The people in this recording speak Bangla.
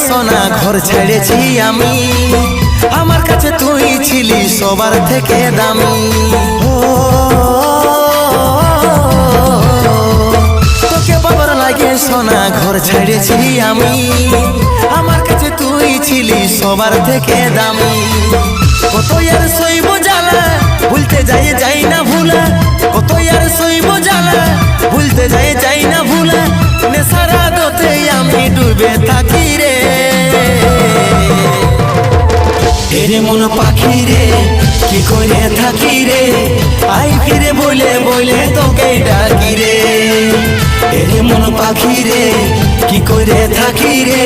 সোনা ঘর ছেড়েছি আমি, আমার কাছে তুই ছিলি সবার থেকে দামি। তোকে বাবার লাগে সোনা ঘর ছেড়েছি আমি, আমার কাছে তুই ছিলি সবার থেকে দামি। কত আর সইব জ্বালা, ভুলতে যাই না ভুলা, কত আর সইব জ্বালা, ভুলতে যাই না ভুলা, নেশার আদতে আমি ডুবে থাকি রে। এরে মন পাখি রে কি করে থাকি রে, আই ফিরে বলে বলে তোকে ডাকি রে। এরে মন পাখি রে কি করে থাকি রে,